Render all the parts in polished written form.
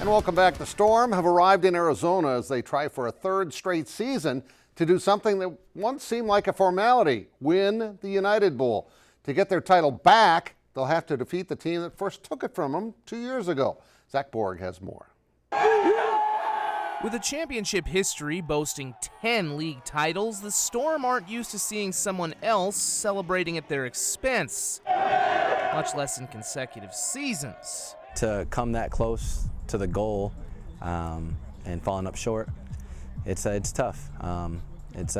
And welcome back. The Storm have arrived in Arizona as they try for a third straight season to do something that once seemed like a formality, win the United Bowl. To get their title back, they'll have to defeat the team that first took it from them 2 years ago. Zach Borg has more. With a championship history boasting 10 league titles, the Storm aren't used to seeing someone else celebrating at their expense, much less in consecutive seasons. To come that close to the goal and falling up short, it's tough. It's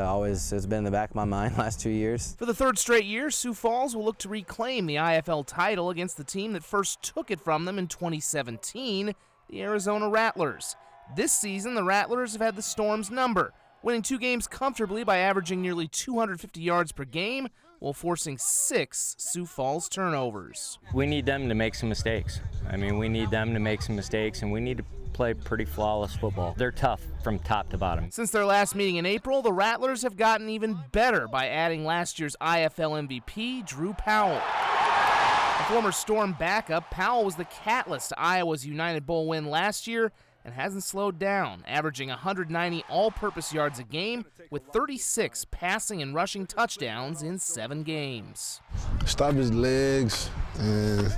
been in the back of my mind last 2 years. For the third straight year, Sioux Falls will look to reclaim the IFL title against the team that first took it from them in 2017, the Arizona Rattlers. This season, the Rattlers have had the Storm's number, winning 2 games comfortably by averaging nearly 250 yards per game while forcing 6 Sioux Falls turnovers. We need them to make some mistakes. We need them to make some mistakes, and we need to play pretty flawless football. They're tough from top to bottom. Since their last meeting in April, the Rattlers have gotten even better by adding last year's IFL MVP, Drew Powell. A former Storm backup, Powell was the catalyst to Iowa's United Bowl win last year and hasn't slowed down, averaging 190 all-purpose yards a game with 36 passing and rushing touchdowns in 7 games. Stop his legs and,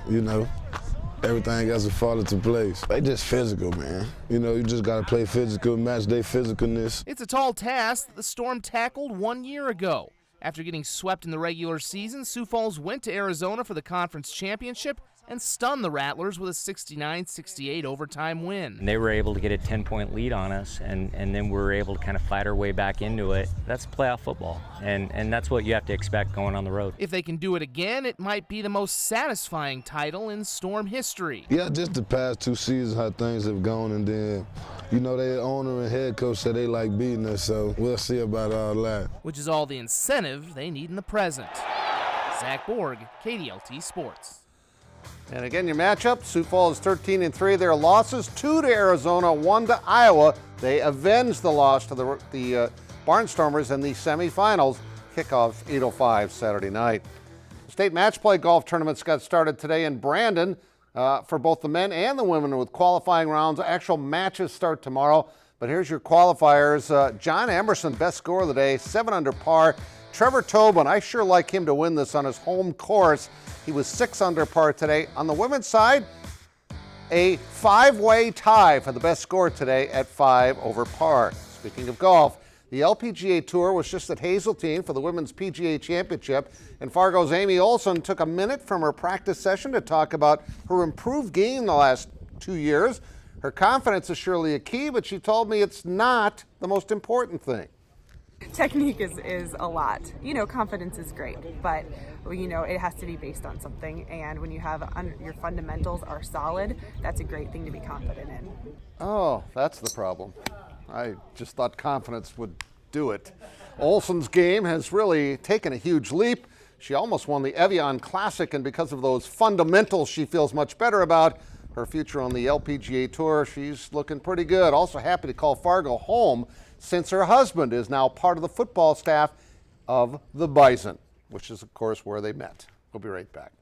everything else will fall into place. They just physical, man. You just got to play physical, match their physicalness. It's a tall task that the Storm tackled 1 year ago. After getting swept in the regular season, Sioux Falls went to Arizona for the conference championship and stunned the Rattlers with a 69-68 overtime win. And they were able to get a 10-point lead on us, and then we were able to kind of fight our way back into it. That's playoff football, and that's what you have to expect going on the road. If they can do it again, it might be the most satisfying title in Storm history. Yeah, just the past 2 seasons, how things have gone, and then, their owner and head coach said they like beating us, so we'll see about all that. Which is all the incentive they need in the present. Zach Borg, KDLT Sports. And again, your matchup, Sioux Falls 13-3. Their losses, 2 to Arizona, 1 to Iowa. They avenged the loss to the Barnstormers in the semifinals. Kickoff 8:05 Saturday night. State match play golf tournaments got started today in Brandon for both the men and the women with qualifying rounds. Actual matches start tomorrow. But here's your qualifiers. John Emerson, best score of the day, 7 under par. Trevor Tobin, I sure like him to win this on his home course. He was 6 under par today. On the women's side, a 5-way tie for the best score today at 5 over par. Speaking of golf, the LPGA Tour was just at Hazeltine for the Women's PGA Championship, and Fargo's Amy Olson took a minute from her practice session to talk about her improved game the last 2 years. Her confidence is surely a key, but she told me it's not the most important thing. Technique is a lot. Confidence is great, but it has to be based on something. And when you have your fundamentals are solid, that's a great thing to be confident in. Oh, that's the problem. I just thought confidence would do it. Olson's game has really taken a huge leap. She almost won the Evian Classic, and because of those fundamentals she feels much better about her future on the LPGA Tour, she's looking pretty good. Also happy to call Fargo home since her husband is now part of the football staff of the Bison, which is, of course, where they met. We'll be right back.